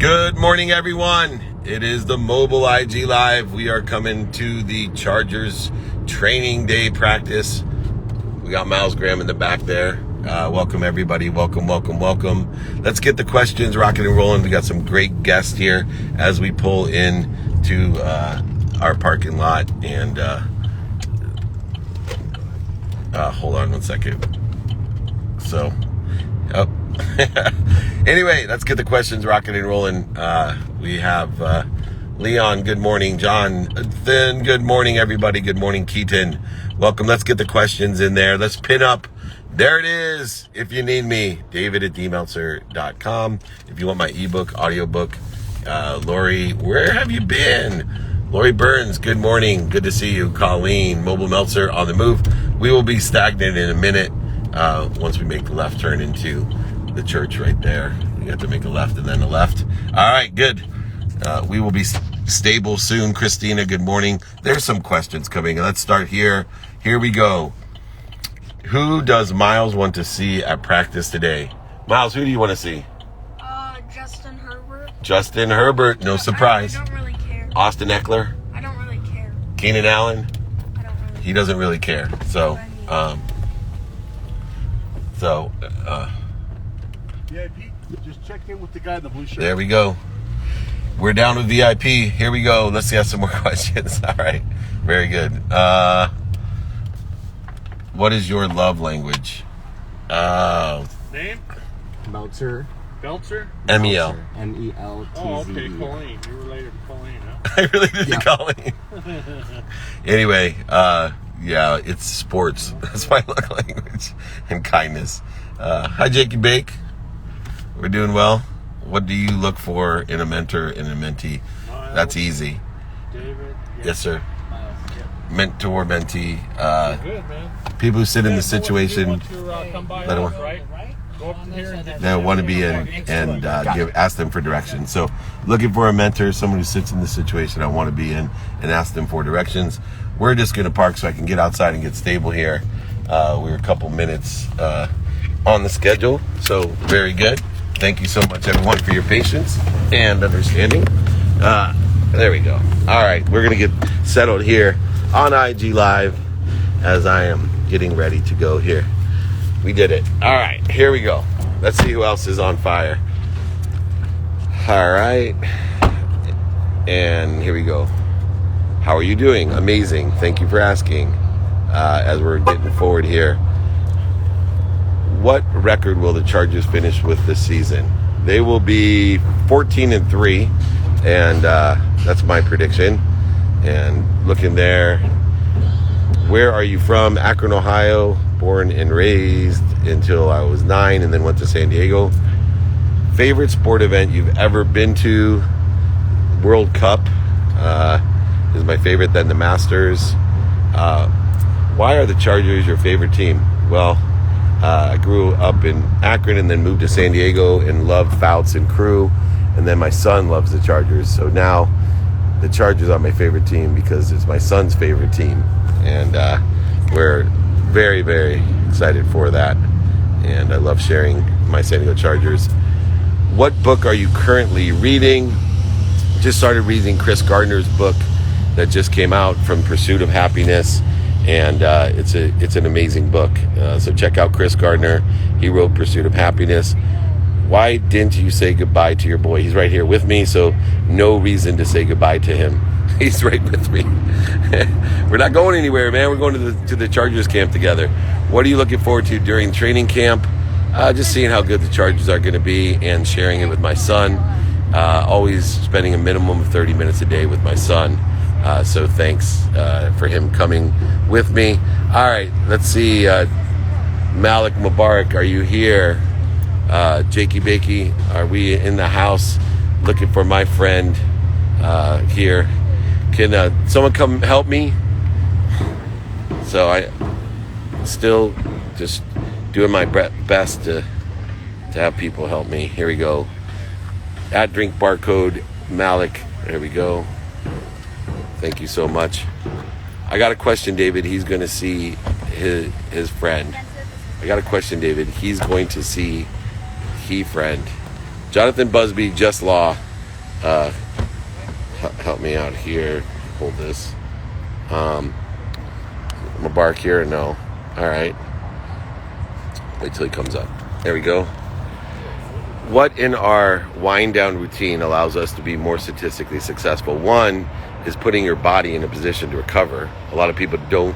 Good morning, everyone. It is the Mobile IG Live. We are coming to the Chargers training day practice. We got Miles Graham in the back there. Welcome, everybody. Welcome. Let's get the questions rocking and rolling. We got some great guests here as we pull in to our parking lot. And hold on one second. Anyway, let's get the questions rocking and rolling. We have Leon, good morning. Jonathan, good morning, everybody. Good morning, Keaton. Welcome. Let's get the questions in there. Let's pin up. There it is. If you need me, david@dmeltzer.com. If you want my ebook, audiobook, Laurie, where have you been? Laurie Burns, good morning. Good to see you. Colleen, Mobile Meltzer on the move. We will be stagnant in a minute once we make the left turn into the church right there. You have to make a left and then a left. All right, good. We will be stable soon. Christina, good morning. There's some questions coming. Let's start here. Here we go. Who does Miles want to see at practice today? Miles, who do you want to see? Justin Herbert. Justin Herbert, no surprise. I don't really care. Austin Eckler? I don't really care. Keenan Allen? I don't really He doesn't really care. So, VIP, just check in with the guy in the blue shirt. there we go. We're down with VIP. Here we go. Let's ask some more questions. All right. Very good. What is your love language? Name? Meltzer. Belcher? MEL. MELTZ. Oh, okay, Colleen. You're related to Colleen, huh? I really did to Colleen. Anyway, yeah, it's sports. That's my love language. And kindness. Hi, Jakey Bake. We're doing well. What do you look for in a mentor and a mentee? Miles. That's easy. David? Yes, sir. Miles, yep. Mentor, mentee. Good, man. People who sit in the situation Want to come by Let him- us, right? Go up here and get that want to be in and ask them for direction. So looking for a mentor, someone who sits in the situation I want to be in and ask them for directions. We're just going to park so I can get outside and get stable here. We're a couple minutes on the schedule, so very good. Thank you so much, everyone, for your patience and understanding. There we go. All right, we're going to get settled here on IG Live as I am getting ready to go here. We did it. All right, here we go. Let's see who else is on fire. All right. And here we go. How are you doing? Amazing. Thank you for asking. As we're getting forward here. What record will the Chargers finish with this season? They will be 14-3, and that's my prediction. And looking there, where are you from? Akron, Ohio. Born and raised until I was 9, and then went to San Diego. Favorite sport event you've ever been to? World Cup is my favorite, then the Masters. Why are the Chargers your favorite team? Well, I grew up in Akron and then moved to San Diego and loved Fouts and crew. And then my son loves the Chargers. So now the Chargers are my favorite team because it's my son's favorite team. And we're very, very excited for that. And I love sharing my San Diego Chargers. What book are you currently reading? Just started reading Chris Gardner's book that just came out, From Pursuit of Happiness. And it's an amazing book. So check out Chris Gardner. He wrote Pursuit of Happiness. Why didn't you say goodbye to your boy? He's right here with me, so no reason to say goodbye to him. He's right with me. We're not going anywhere, man. We're going to the Chargers camp together. What are you looking forward to during training camp? Just seeing how good the Chargers are going to be and sharing it with my son. Always spending a minimum of 30 minutes a day with my son. So thanks for him coming with me. All right, let's see. Malik Mubarak, are you here? Jakey Bakey, are we in the house looking for my friend here? Can someone come help me? So I still just doing my best to have people help me. Here we go. At Drink Barcode Malik. There we go. Thank you so much. I got a question, David. He's going to see his friend. I got a question, David. He's going to see friend. Jonathan Busby, Just Law. help me out here. Hold this. I'm gonna bark here. No. All right. Wait till he comes up. There we go. What in our wind down routine allows us to be more statistically successful? One is putting your body in a position to recover. A lot of people don't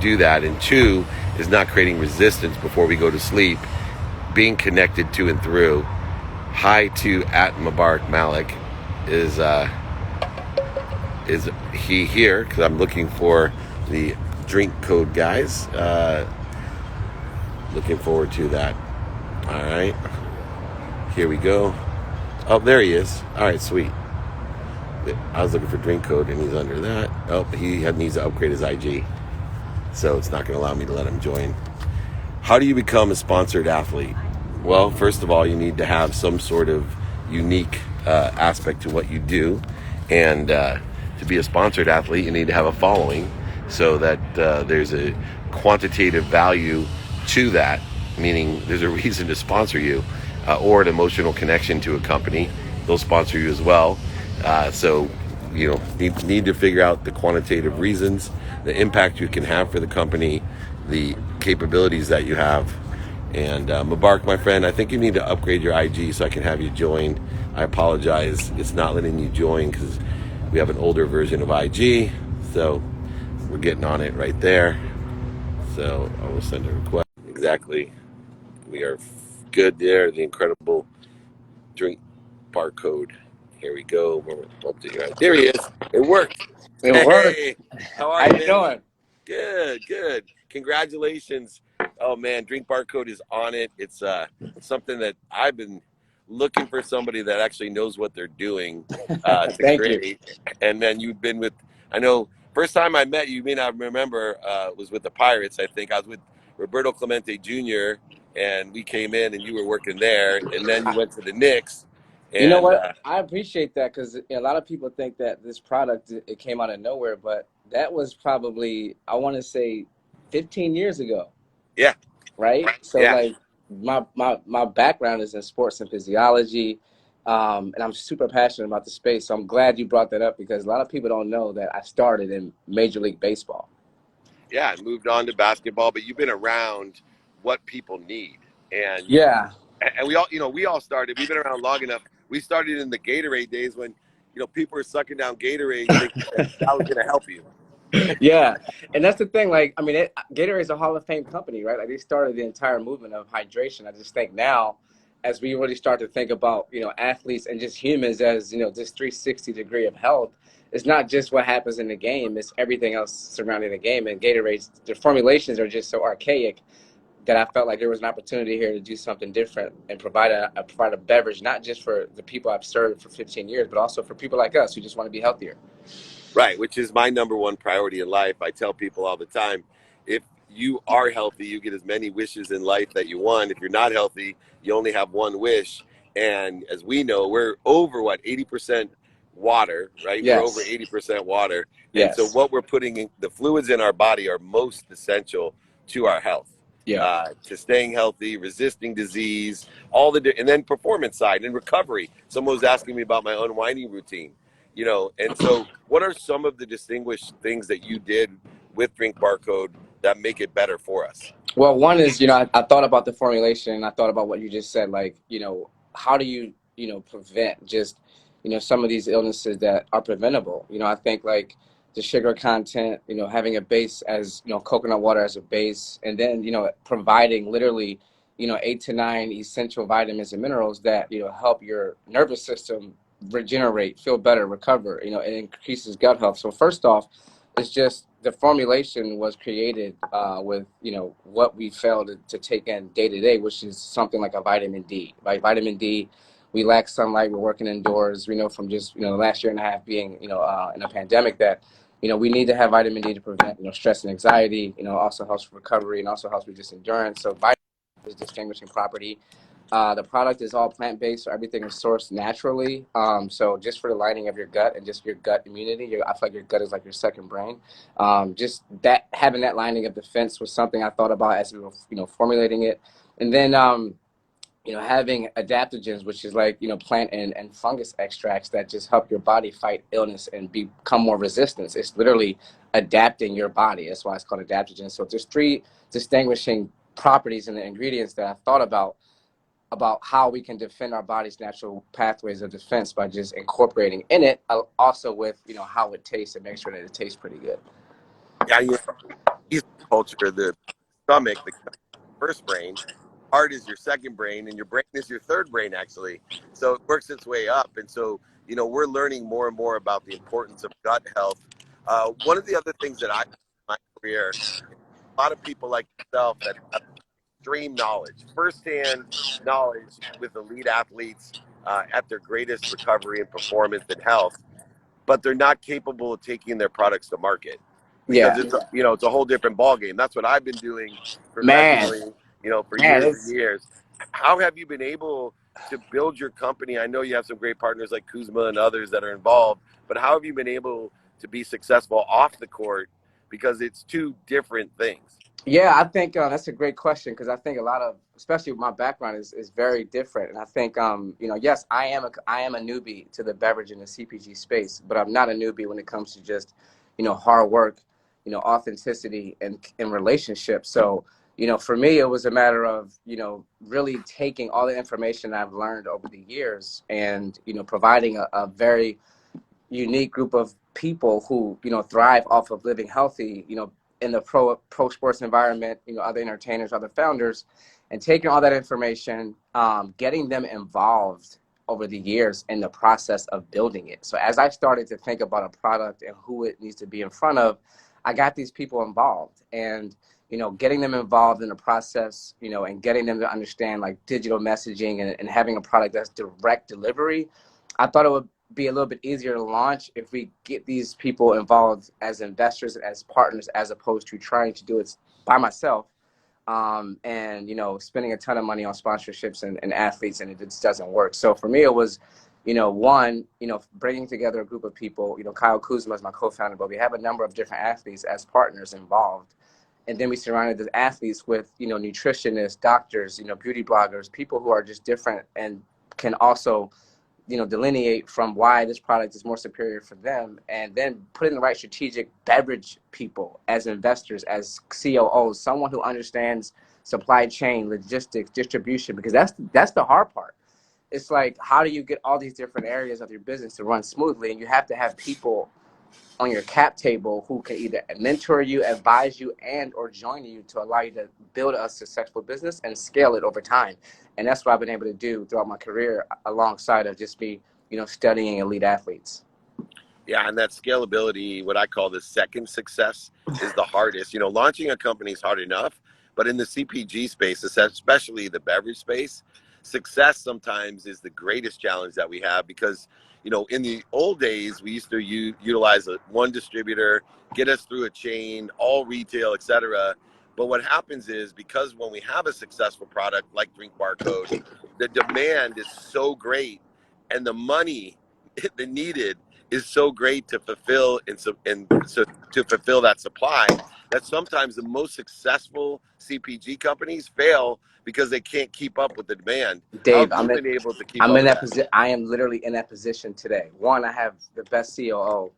do that. And two is not creating resistance before we go to sleep. Being connected to and through. Hi to @Mubarak Malik. Is he here? Because I'm looking for the drink code guys. Looking forward to that. All right. Here we go. Oh, there he is. All right, sweet. I was looking for drink code, and he's under that. Oh, he needs to upgrade his IG. So it's not going to allow me to let him join. How do you become a sponsored athlete? Well, first of all, you need to have some sort of unique aspect to what you do. And to be a sponsored athlete, you need to have a following so that there's a quantitative value to that, meaning there's a reason to sponsor you. Or an emotional connection to a company. They'll sponsor you as well. So, need to figure out the quantitative reasons, the impact you can have for the company, the capabilities that you have. And Mubarak, my friend, I think you need to upgrade your IG so I can have you join. I apologize. It's not letting you join because we have an older version of IG. So we're getting on it right there. So I will send a request. Exactly. We are good there. The incredible drink barcode. Here we go. There he is. It worked. It worked. Hey, how are How you, you man? doing? Good. Congratulations. Oh man, drink barcode is on it. It's something that I've been looking for somebody that actually knows what they're doing to Thank you. create. And then you've been with. I know. First time I met you, you may not remember, was with the Pirates. I think I was with Roberto Clemente Jr. and we came in and you were working there, and then you went to the Knicks. You know And what? I appreciate that because a lot of people think that this product it came out of nowhere, but that was probably I want to say 15 years ago, yeah, right? So yeah, like my background is in sports and physiology, and I'm super passionate about the space. So I'm glad you brought that up because a lot of people don't know that I started in Major League Baseball. yeah. Moved on to basketball, but you've been around what people need, and Yeah. we all, we all started. We've been around long enough. We started in the Gatorade days when, people were sucking down Gatorade, thinking that was going to help you. Yeah, and that's the thing. Like, I mean, Gatorade is a Hall of Fame company, right? Like, they started the entire movement of hydration. I just think now, as we really start to think about, athletes and just humans as, this 360 degree of health, it's not just what happens in the game; it's everything else surrounding the game. And Gatorade's the formulations are just so archaic that I felt like there was an opportunity here to do something different and provide a beverage, not just for the people I've served for 15 years, but also for people like us who just want to be healthier. Right, which is my number one priority in life. I tell people all the time, if you are healthy, you get as many wishes in life that you want. If you're not healthy, you only have one wish. And as we know, we're over 80% water, right? We're over Yes. 80% water. And so Yes. what we're putting in, the fluids in our body are most essential to our health. Yeah. To staying healthy, resisting disease, and then performance side and recovery. Someone was asking me about my unwinding routine. And so what are some of the distinguished things that you did with Drink Barcode that make it better for us? Well, one is, I thought about the formulation. I thought about what you just said. Like, how do you, prevent just, some of these illnesses that are preventable? I think like the sugar content, having a base as, coconut water as a base, and then, providing literally, 8 to 9 essential vitamins and minerals that, help your nervous system regenerate, feel better, recover, it increases gut health. So first off, it's just the formulation was created with what we fail to take in day to day, which is something like a vitamin D. Right, vitamin D, we lack sunlight. We're working indoors. We know from just the last year and a half being in a pandemic that we need to have vitamin D to prevent stress and anxiety. Also helps with recovery and also helps with just endurance. So vitamin D is a distinguishing property. The product is all plant-based, so everything is sourced naturally. So just for the lining of your gut and just your gut immunity, I feel like your gut is like your second brain. Just that having that lining of defense was something I thought about as we were, formulating it. And then having adaptogens, which is like, plant and fungus extracts that just help your body fight illness and become more resistant. It's literally adapting your body. That's why it's called adaptogens. So there's three distinguishing properties in the ingredients that I thought about how we can defend our body's natural pathways of defense by just incorporating in it, also with, how it tastes and make sure that it tastes pretty good. Yeah, East culture, the stomach, the first brain, heart is your second brain, and your brain is your third brain, actually. So it works its way up. And so, we're learning more and more about the importance of gut health. One of the other things that I in my career, a lot of people like yourself that have extreme knowledge, firsthand knowledge with elite athletes at their greatest recovery and performance and health, but they're not capable of taking their products to market because Yeah, it's a whole different ballgame. That's what I've been doing man, professionally, for man, years and it's years. How have you been able to build your company? I know you have some great partners like Kuzma and others that are involved, but how have you been able to be successful off the court? Because it's two different things. Yeah, I think that's a great question because I think a lot of, especially my background is very different, and I think yes, I am a newbie to the beverage and the CPG space, but I'm not a newbie when it comes to just hard work, authenticity and relationships. So for me, it was a matter of really taking all the information I've learned over the years and providing a very unique group of people who thrive off of living healthy, in the pro sports environment, other entertainers, other founders, and taking all that information, getting them involved over the years in the process of building it. So as I started to think about a product and who it needs to be in front of, I got these people involved, and getting them involved in the process, and getting them to understand like digital messaging and having a product that's direct delivery. I thought it would be a little bit easier to launch if we get these people involved as investors, as partners, as opposed to trying to do it by myself, and spending a ton of money on sponsorships and athletes, and it just doesn't work. So for me, it was one, bringing together a group of people. Kyle Kuzma is my co-founder, but we have a number of different athletes as partners involved, and then we surrounded the athletes with nutritionists, doctors, beauty bloggers, people who are just different and can also delineate from why this product is more superior for them, and then put in the right strategic beverage people as investors, as COOs, someone who understands supply chain, logistics, distribution, because that's the hard part. It's like, how do you get all these different areas of your business to run smoothly? And you have to have people on your cap table who can either mentor you, advise you, and or join you to allow you to build a successful business and scale it over time. And that's what I've been able to do throughout my career, alongside of just me, studying elite athletes. Yeah, and that scalability, what I call the second success, is the hardest. Launching a company is hard enough, but in the CPG space, especially the beverage space, success sometimes is the greatest challenge that we have because, in the old days, we used to utilize one distributor, get us through a chain, all retail, etc. But what happens is, because when we have a successful product like Drink Barcode, the demand is so great and the money the needed is so great to fulfill to fulfill that supply, that sometimes the most successful CPG companies fail because they can't keep up with the demand. How Dave, have you been able to keep I'm up in with that that? position. I am literally in that position today. One, I have the best COO,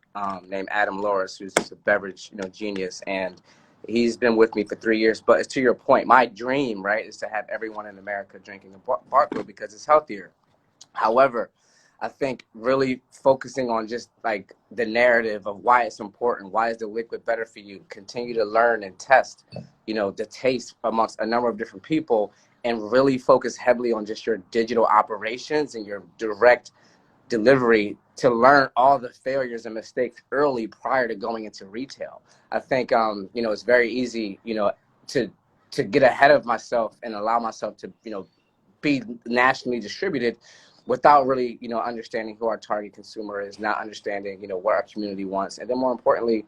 named Adam Loris, who's just a beverage, genius, and he's been with me for 3 years. But it's to your point. My dream, right, is to have everyone in America drinking a Barcode because it's healthier. However, I think really focusing on just like the narrative of why it's important, why is the liquid better for you, continue to learn and test, the taste amongst a number of different people, and really focus heavily on just your digital operations and your direct delivery to learn all the failures and mistakes early prior to going into retail. I think, it's very easy, to get ahead of myself and allow myself to, be nationally distributed without really, understanding who our target consumer is, not understanding, what our community wants, and then more importantly,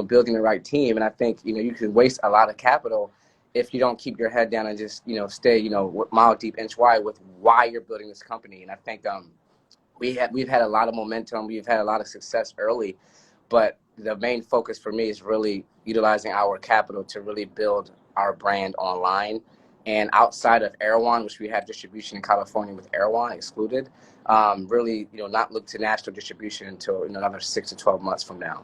building the right team. And I think, you can waste a lot of capital if you don't keep your head down and just, stay, mile deep, inch wide with why you're building this company. And I think we've had a lot of momentum, we've had a lot of success early, but the main focus for me is really utilizing our capital to really build our brand online And outside of Erewhon, which we have distribution in California with Erewhon excluded, really, not look to national distribution until another 6 to 12 months from now.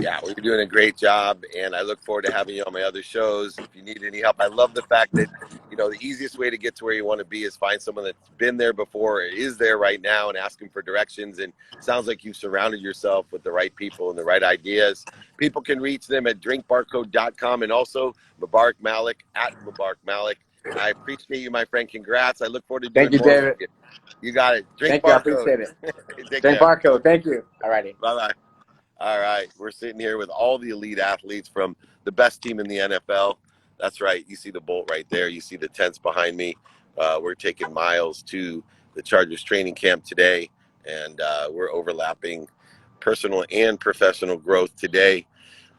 Yeah, well, you're doing a great job, and I look forward to having you on my other shows. If you need any help, I love the fact that, the easiest way to get to where you want to be is find someone that's been there before, or is there right now, and ask them for directions. And it sounds like you've surrounded yourself with the right people and the right ideas. People can reach them at drinkbarcode.com, and also Mubarak Malik at Mubarak Malik. I appreciate you, my friend. Congrats. I look forward to Thank doing you, more with David. you. You got it. Drink Thank you. I Barcode. appreciate it. Take Drink care. Barcode. Thank you. All righty. Bye-bye. All right, we're sitting here with all the elite athletes from the best team in the NFL. That's right. You see the Bolt right there. You see the tents behind me. We're taking Miles to the Chargers training camp today, and we're overlapping personal and professional growth today.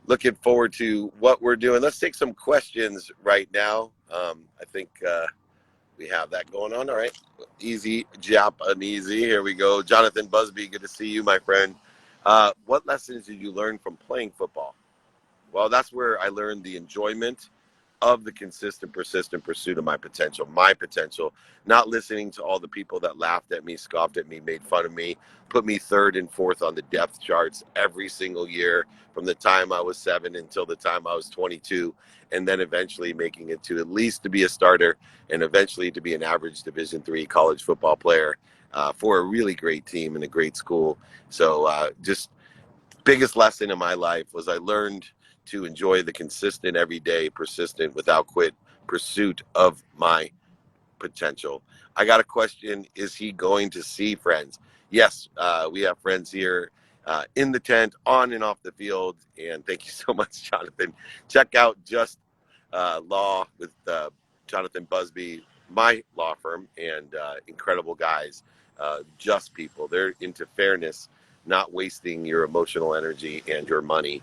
Looking forward to what we're doing. Let's take some questions right now. I think we have that going on. All right. Easy, Japanese. Here we go. Jonathan Busby, good to see you, my friend. What lessons did you learn from playing football? Well, that's where I learned the enjoyment of the consistent, persistent pursuit of my potential, not listening to all the people that laughed at me, scoffed at me, made fun of me, put me third and fourth on the depth charts every single year from the time I was 7 until the time I was 22, and then eventually making it to at least to be a starter and eventually to be an average Division III college football player for a really great team and a great school. So just biggest lesson in my life was I learned to enjoy the consistent, everyday, persistent, without quit pursuit of my potential. I got a question. Is he going to see friends? Yes, we have friends here in the tent, on and off the field. And thank you so much, Jonathan. Check out Just Law with Jonathan Busby, my law firm, and incredible guys, just people. They're into fairness, not wasting your emotional energy and your money,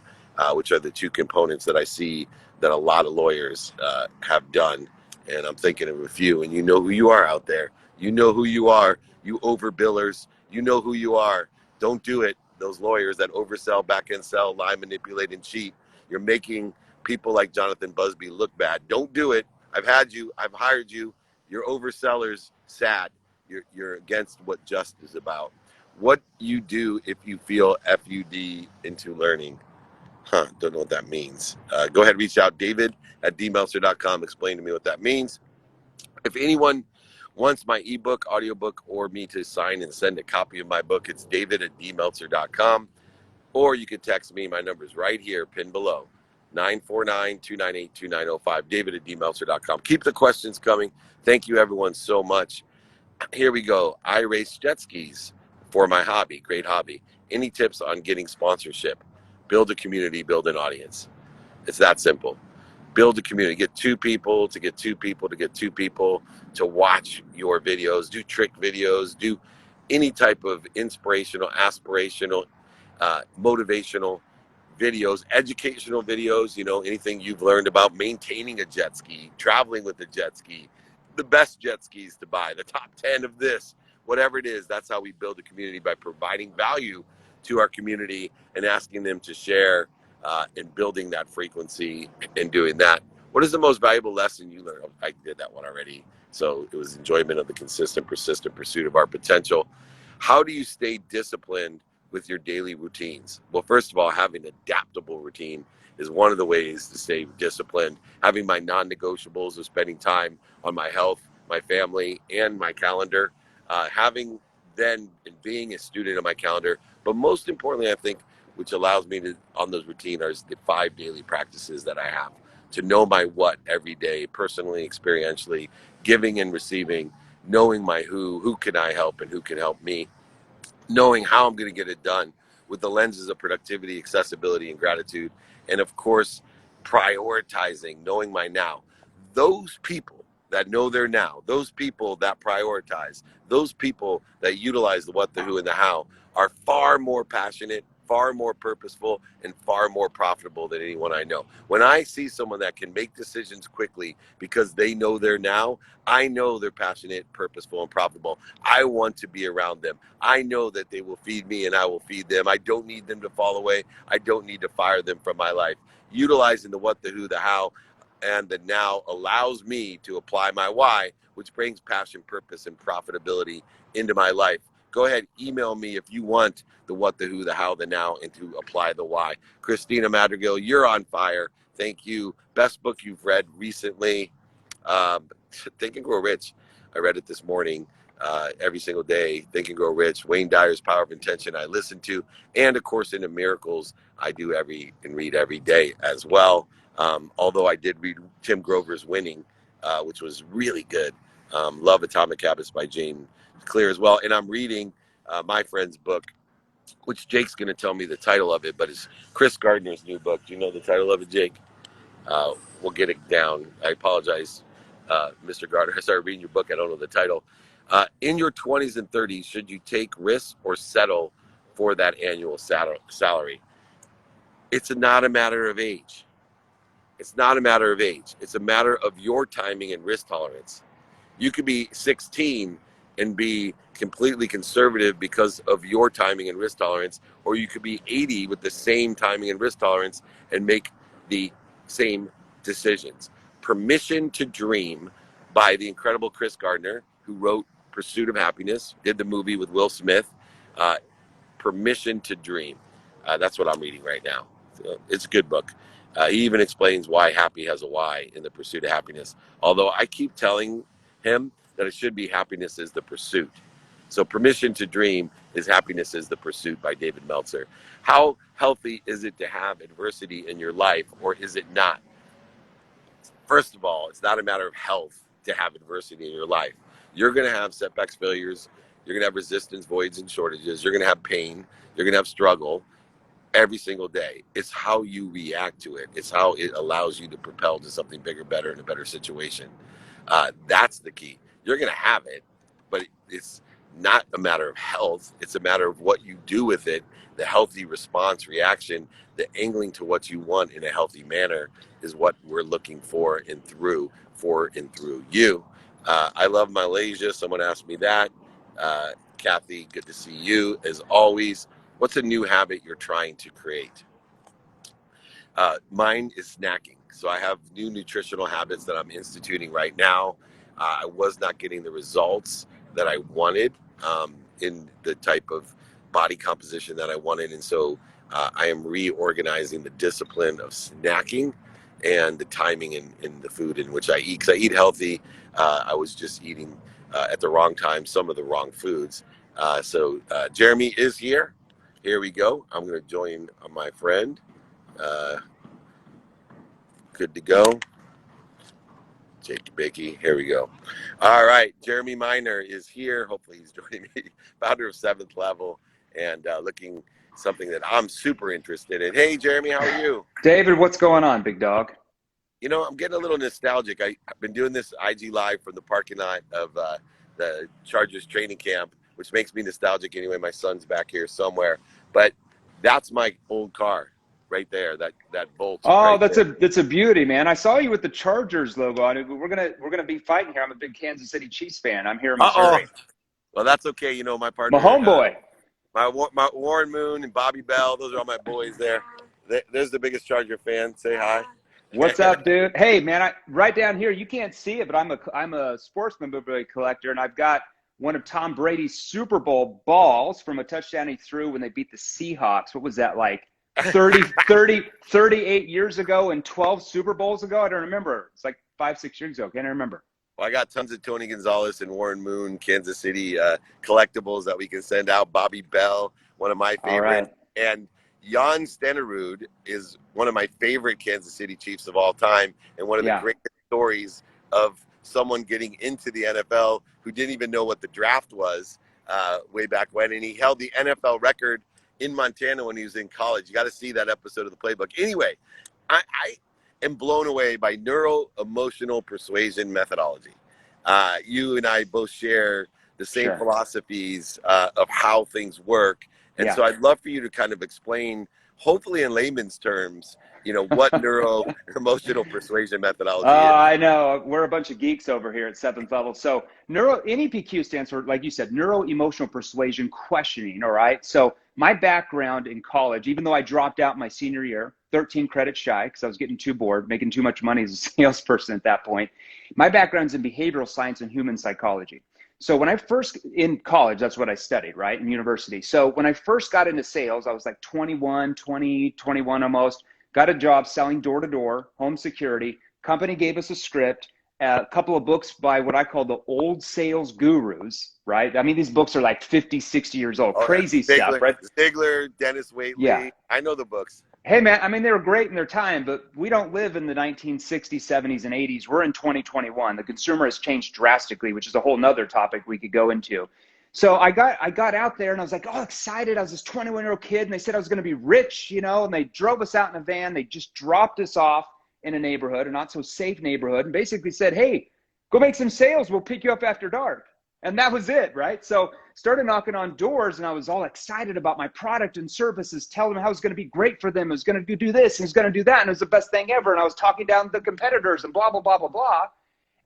which are the two components that I see that a lot of lawyers have done. And I'm thinking of a few, and you know who you are out there. You know who you are. You overbillers. You know who you are. Don't do it. Those lawyers that oversell, back end sell, lie, manipulate, and cheat. You're making people like Jonathan Busby look bad. Don't do it. I've had you. I've hired you. You're oversellers. Sad. You're against what just is about. What you do if you feel FUD into learning. Don't know what that means. Go ahead, reach out, David at dmeltzer.com. Explain to me what that means. If anyone wants my ebook, audiobook, or me to sign and send a copy of my book, it's david at dmeltzer.com. Or you can text me. My number's right here, pinned below, 949-298-2905, david at dmeltzer.com. Keep the questions coming. Thank you, everyone, so much. Here we go. I race jet skis for my hobby. Great hobby. Any tips on getting sponsorship? Build a community, build an audience. It's that simple. Build a community. Get two people to get two people to get two people to watch your videos. Do trick videos. Do any type of inspirational, aspirational, motivational videos, educational videos, anything you've learned about maintaining a jet ski, traveling with a jet ski, the best jet skis to buy, the top 10 of this, whatever it is. That's how we build a community, by providing value to our community and asking them to share and building that frequency and doing that. What is the most valuable lesson you learned? I did that one already. So it was enjoyment of the consistent, persistent pursuit of our potential. How do you stay disciplined with your daily routines? Well, first of all, having an adaptable routine is one of the ways to stay disciplined. Having my non-negotiables of spending time on my health, my family, and my calendar. Having then and being a student of my calendar. But most importantly, I think, which allows me to, on those routines, are the 5 daily practices that I have to know my what every day, personally, experientially, giving and receiving, knowing my who can I help and who can help me, knowing how I'm going to get it done with the lenses of productivity, accessibility, and gratitude. And of course, prioritizing, knowing my now. Those people that know their now, those people that prioritize, those people that utilize the what, the who, and the how are far more passionate, far more purposeful, and far more profitable than anyone I know. When I see someone that can make decisions quickly because they know their now, I know they're passionate, purposeful, and profitable. I want to be around them. I know that they will feed me and I will feed them. I don't need them to fall away. I don't need to fire them from my life. Utilizing the what, the who, the how and the now allows me to apply my why, which brings passion, purpose, and profitability into my life. Go ahead, email me if you want the what, the who, the how, the now, and to apply the why. Christina Madrigal, you're on fire. Thank you. Best book you've read recently. Think and Grow Rich. I read it this morning. Every single day. Think and Grow Rich. Wayne Dyer's Power of Intention I listen to, and of course Into Miracles I do read every day as well. Although I did read Tim Grover's Winning, which was really good. Love Atomic Habits by Jane Clear as well. And I'm reading my friend's book, which Jake's going to tell me the title of it, but it's Chris Gardner's new book. Do you know the title of it, Jake? We'll get it down. I apologize, Mr. Gardner. I started reading your book. I don't know the title. In your 20s and 30s, should you take risks or settle for that annual salary? It's not a matter of age. It's not a matter of age. It's a matter of your timing and risk tolerance. You could be 16 and be completely conservative because of your timing and risk tolerance, or you could be 80 with the same timing and risk tolerance and make the same decisions. Permission to Dream by the incredible Chris Gardner, who wrote Pursuit of Happiness, did the movie with Will Smith. Permission to Dream. That's what I'm reading right now. So it's a good book. He even explains why happy has a why in the Pursuit of Happiness. Although I keep telling him that it should be happiness is the pursuit. So Permission to Dream is Happiness is the Pursuit by David Meltzer. How healthy is it to have adversity in your life, or is it not? First of all, it's not a matter of health to have adversity in your life. You're going to have setbacks, failures. You're going to have resistance, voids, and shortages. You're going to have pain. You're going to have struggle every single day. It's how you react to it. It's how it allows you to propel to something bigger, better, in a better situation. That's the key. You're going to have it, but it's not a matter of health. It's a matter of what you do with it, the healthy response, reaction, the angling to what you want in a healthy manner is what we're looking for and through you. I love Malaysia. Someone asked me that. Kathy, good to see you as always. What's a new habit you're trying to create? Mine is snacking. So I have new nutritional habits that I'm instituting right now. I was not getting the results that I wanted in the type of body composition that I wanted. And so I am reorganizing the discipline of snacking and the timing in the food in which I eat. Because I eat healthy. I was just eating at the wrong time, some of the wrong foods. So Jeremy is here. Here we go. I'm going to join my friend. Good to go. Jake Bicky. Here we go. All right. Jeremy Miner is here. Hopefully he's joining me. Founder of Seventh Level and looking something that I'm super interested in. Hey, Jeremy, how are you? David, what's going on, big dog? You know, I'm getting a little nostalgic. I've been doing this IG Live from the parking lot of the Chargers training camp, which makes me nostalgic anyway. My son's back here somewhere. But that's my old car right there, that Bolt. Oh, right that's a beauty, man. I saw you with the Chargers logo on it. We're gonna be fighting here. I'm a big Kansas City Chiefs fan. I'm here in Missouri. Well, that's okay. You know, my partner, My homeboy. My Warren Moon and Bobby Bell, those are all my boys there. There's the biggest Charger fan. Say hi. What's up, dude? Hey, man, right down here, you can't see it, but I'm a sports memorabilia collector, and I've got one of Tom Brady's Super Bowl balls from a touchdown he threw when they beat the Seahawks. What was that, like 38 years ago and 12 Super Bowls ago? I don't remember. It's like 5-6 years ago. Can't remember. Well, I got tons of Tony Gonzalez and Warren Moon, Kansas City collectibles that we can send out. Bobby Bell, one of my favorites. Right. And Jan Stenerud is one of my favorite Kansas City Chiefs of all time, and one of the greatest stories of someone getting into the NFL who didn't even know what the draft was way back when. And he held the NFL record in Montana when he was in college. You got to see that episode of the Playbook. Anyway, I am blown away by neuro-emotional persuasion methodology. You and I both share the same philosophies of how things work. And so I'd love for you to kind of explain, hopefully in layman's terms, you know, what neuro-emotional persuasion methodology is. I know. We're a bunch of geeks over here at Seventh Level. So NEPQ stands for, like you said, neuro-emotional persuasion questioning, all right? So my background in college, even though I dropped out my senior year, 13 credits shy because I was getting too bored, making too much money as a salesperson at that point. My background's in behavioral science and human psychology. So when I first, in college, that's what I studied, right, in university. So when I first got into sales, I was like 21 almost, got a job selling door-to-door, home security. Company gave us a script, a couple of books by what I call the old sales gurus, right? I mean, these books are like 50, 60 years old, crazy stuff, right? Stigler, Dennis Waitley. Yeah. I know the books. Hey, man, I mean, they were great in their time, but we don't live in the 1960s, 70s, and 80s. We're in 2021. The consumer has changed drastically, which is a whole nother topic we could go into. So I got out there and I was like, oh, excited. I was this 21-year-old kid, and they said I was going to be rich, you know, and they drove us out in a van. They just dropped us off in a neighborhood, a not so safe neighborhood, and basically said, hey, go make some sales. We'll pick you up after dark. And that was it, right? So started knocking on doors, and I was all excited about my product and services, telling them how it was going to be great for them. It was going to do this, and it was going to do that, and it was the best thing ever. And I was talking down the competitors and blah, blah, blah, blah, blah.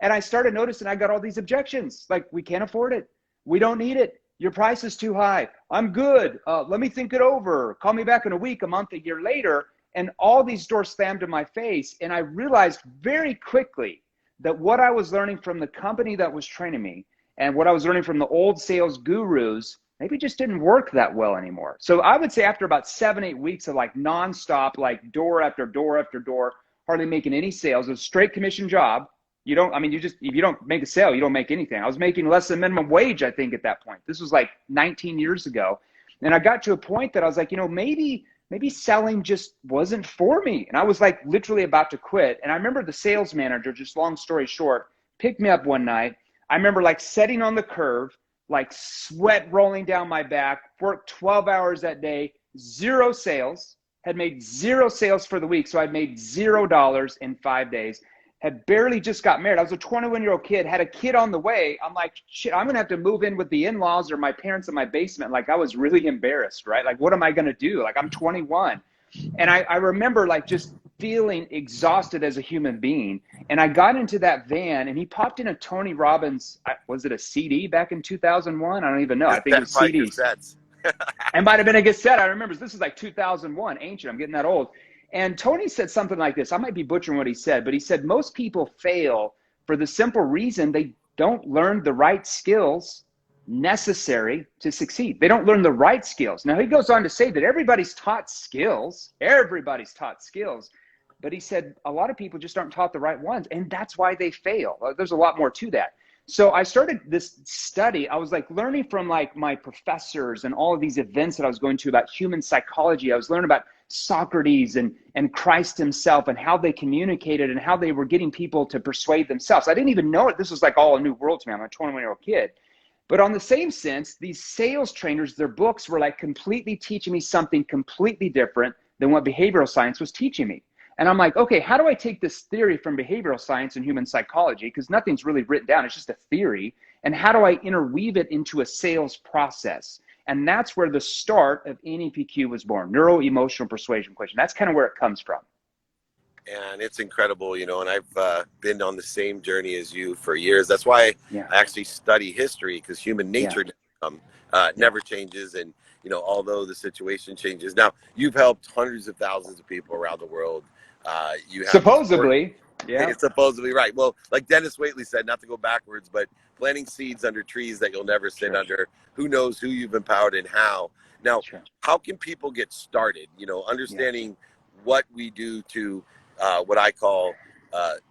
And I started noticing I got all these objections. Like, we can't afford it. We don't need it. Your price is too high. I'm good. Let me think it over. Call me back in a week, a month, a year later. And all these doors slammed in my face. And I realized very quickly that what I was learning from the company that was training me and what I was learning from the old sales gurus maybe just didn't work that well anymore. So I would say after about 7-8 weeks of like nonstop, like door after door after door, hardly making any sales, it was a straight commission job. You don't, I mean, if you don't make a sale, you don't make anything. I was making less than minimum wage, I think, at that point. This was like 19 years ago. And I got to a point that I was like, you know, maybe selling just wasn't for me. And I was like literally about to quit. And I remember the sales manager, just long story short, picked me up one night. I remember like sitting on the curve, like sweat rolling down my back, worked 12 hours that day, 0 sales, had made 0 sales for the week. So I'd made $0 in 5 days, had barely just got married. I was a 21-year-old kid, had a kid on the way. I'm like, shit, I'm going to have to move in with the in-laws or my parents in my basement. Like, I was really embarrassed, right? Like, what am I going to do? Like, I'm 21. And I remember like just feeling exhausted as a human being. And I got into that van, and he popped in a Tony Robbins, was it a CD back in 2001? I don't even know. I think it was CDs. It might have been a cassette. I remember this is like 2001, ancient. I'm getting that old. And Tony said something like this. I might be butchering what he said, but he said most people fail for the simple reason they don't learn the right skills necessary to succeed. They don't learn the right skills. Now, he goes on to say that everybody's taught skills. Everybody's taught skills. But he said a lot of people just aren't taught the right ones, and that's why they fail. There's a lot more to that. So I started this study. I was like learning from like my professors and all of these events that I was going to about human psychology. I was learning about Socrates and Christ himself and how they communicated and how they were getting people to persuade themselves. I didn't even know it. This was like all a new world to me. I'm a 21-year-old kid. But on the same sense, these sales trainers, their books were like completely teaching me something completely different than what behavioral science was teaching me. And I'm like, okay, how do I take this theory from behavioral science and human psychology? Because nothing's really written down. It's just a theory. And how do I interweave it into a sales process? And that's where the start of NEPQ was born, neuro-emotional persuasion question. That's kind of where it comes from. And it's incredible, you know, and I've been on the same journey as you for years. That's why I actually study history, because human nature never changes. And, you know, although the situation changes. Now, you've helped hundreds of thousands of people around the world. You have supposedly. Yeah. It's supposedly right. Well, like Dennis Waitley said, not to go backwards, but planting seeds under trees that you'll never sit under. Who knows who you've empowered and how. Now, how can people get started, you know, understanding what we do to what I call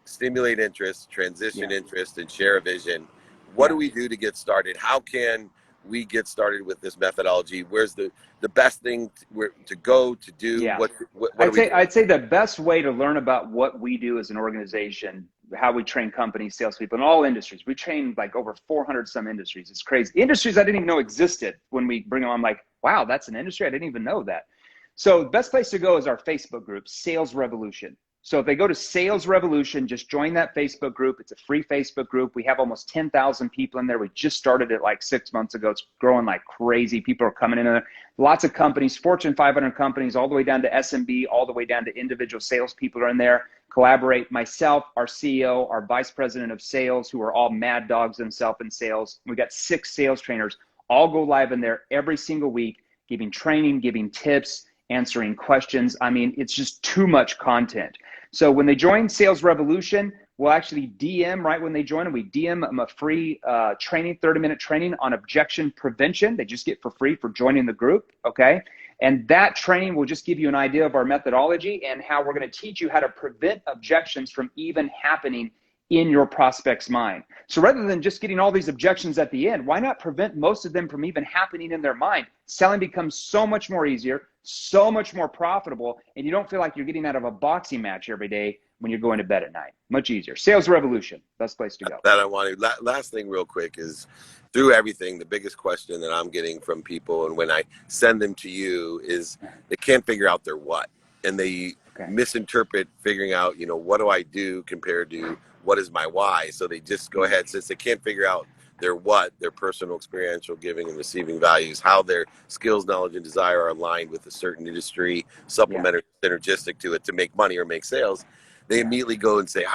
stimulate interest, transition interest, and share a vision? What do we do to get started? How can we get started with this methodology? Where's the best thing to go to do? What I'd say the best way to learn about what we do as an organization, how we train companies, salespeople in all industries. We train like over 400 some industries. It's crazy. Industries I didn't even know existed. When we bring them on, I'm like, wow, that's an industry. I didn't even know that. So the best place to go is our Facebook group, Sales Revolution. So if they go to Sales Revolution, just join that Facebook group. It's a free Facebook group. We have almost 10,000 people in there. We just started it like 6 months ago. It's growing like crazy. People are coming in there. Lots of companies, Fortune 500 companies, all the way down to SMB, all the way down to individual salespeople are in there. Collaborate. Myself, our CEO, our vice president of sales, who are all mad dogs themselves in sales. We got 6 sales trainers, all go live in there every single week, giving training, giving tips, answering questions. I mean, it's just too much content. So when they join Sales Revolution, we'll actually DM right when they join, and we DM them a free training, 30-minute training on objection prevention. They just get for free for joining the group, okay? And that training will just give you an idea of our methodology and how we're going to teach you how to prevent objections from even happening in your prospect's mind. So rather than just getting all these objections at the end, why not prevent most of them from even happening in their mind? Selling becomes so much more easier, so much more profitable, and you don't feel like you're getting out of a boxing match every day when you're going to bed at night. Much easier. Sales Revolution, best place to go. That I wanted. Last thing real quick is, through everything, the biggest question that I'm getting from people, and when I send them to you, is they can't figure out their what. And they misinterpret figuring out, what do I do compared to what is my why? So they just go ahead, since they can't figure out their what, their personal experiential giving and receiving values, how their skills, knowledge, and desire are aligned with a certain industry, supplementary, synergistic to it to make money or make sales. They immediately go and say,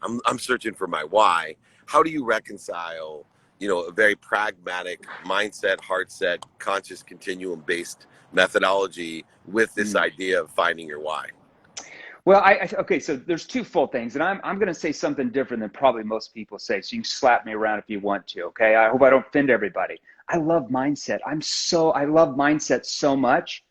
I'm searching for my why. How do you reconcile, a very pragmatic mindset, heart set, conscious continuum based methodology with this idea of finding your why? Well, okay, so there's two full things, and I'm going to say something different than probably most people say, so you can slap me around if you want to, okay? I hope I don't offend everybody. I love mindset. I love mindset so much,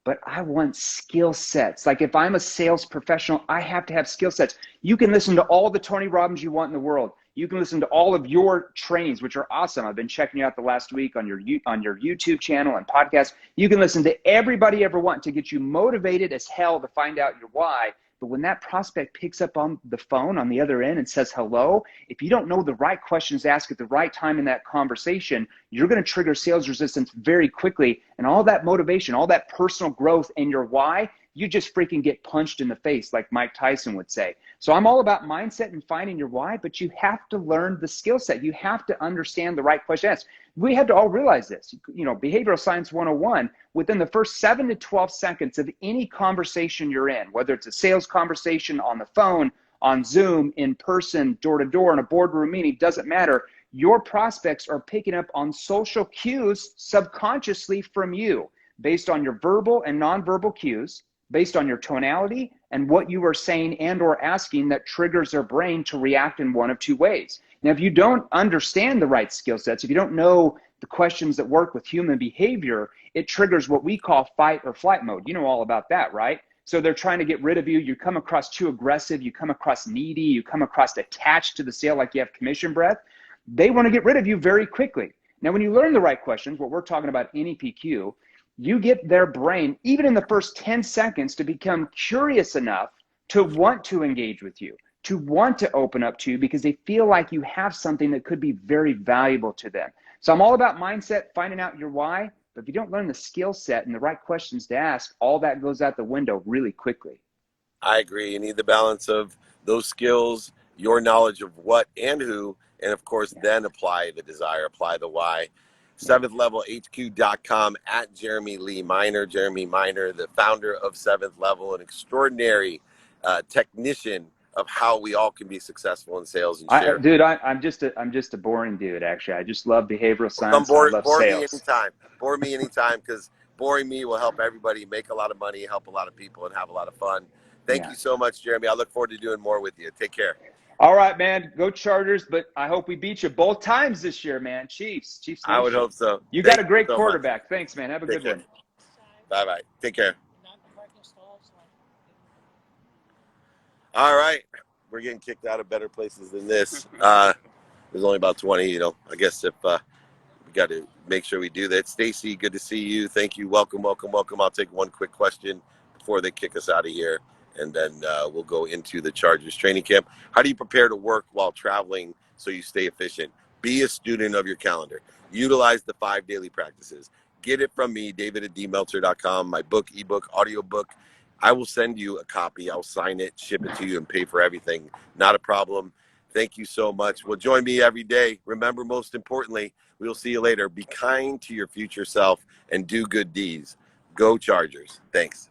but I want skill sets. Like if I'm a sales professional, I have to have skill sets. You can listen to all the Tony Robbins you want in the world. You can listen to all of your trainings, which are awesome. I've been checking you out the last week on your YouTube channel and podcast. You can listen to everybody you ever want to get you motivated as hell to find out your why. But when that prospect picks up on the phone on the other end and says hello, if you don't know the right questions to ask at the right time in that conversation, you're going to trigger sales resistance very quickly. And all that motivation, all that personal growth and your why, you just freaking get punched in the face, like Mike Tyson would say. So I'm all about mindset and finding your why, but you have to learn the skill set. You have to understand the right question to ask. We have to all realize this. Behavioral Science 101, within the first 7 to 12 seconds of any conversation you're in, whether it's a sales conversation on the phone, on Zoom, in person, door to door, in a boardroom meeting, doesn't matter. Your prospects are picking up on social cues subconsciously from you based on your verbal and nonverbal cues, based on your tonality and what you are saying and or asking that triggers their brain to react in one of two ways. Now, if you don't understand the right skill sets, if you don't know the questions that work with human behavior, it triggers what we call fight or flight mode. You know all about that, right? So they're trying to get rid of you. You come across too aggressive. You come across needy. You come across attached to the sale like you have commission breath. They want to get rid of you very quickly. Now, when you learn the right questions, what we're talking about NEPQ, you get their brain, even in the first 10 seconds, to become curious enough to want to engage with you, to want to open up to you because they feel like you have something that could be very valuable to them. So I'm all about mindset, finding out your why. But if you don't learn the skill set and the right questions to ask, all that goes out the window really quickly. I agree. You need the balance of those skills, your knowledge of what and who, and of course, then apply the desire, apply the why. 7thLevelHQ.com at Jeremy Lee Minor. Jeremy Minor, the founder of 7th Level, an extraordinary technician of how we all can be successful in sales and share. I'm just a boring dude, actually. I just love behavioral science. Bore I love me sales. anytime. Bore me anytime, because boring me will help everybody make a lot of money, help a lot of people, and have a lot of fun. Thank you so much, Jeremy. I look forward to doing more with you. Take care. All right, man. Go Chargers, but I hope we beat you both times this year, man. Chiefs. I would hope so. You got a great quarterback. Thanks, man. Have a good one. Bye-bye. Take care. All right. We're getting kicked out of better places than this. There's only about 20, I guess if we got to make sure we do that. Stacy, good to see you. Thank you. Welcome. I'll take one quick question before they kick us out of here. And then we'll go into the Chargers training camp. How do you prepare to work while traveling so you stay efficient? Be a student of your calendar. Utilize the 5 daily practices. Get it from me, david@dmeltzer.com, my book, ebook, audiobook. I will send you a copy. I'll sign it, ship it to you, and pay for everything. Not a problem. Thank you so much. Well, join me every day. Remember, most importantly, we'll see you later. Be kind to your future self and do good deeds. Go Chargers. Thanks.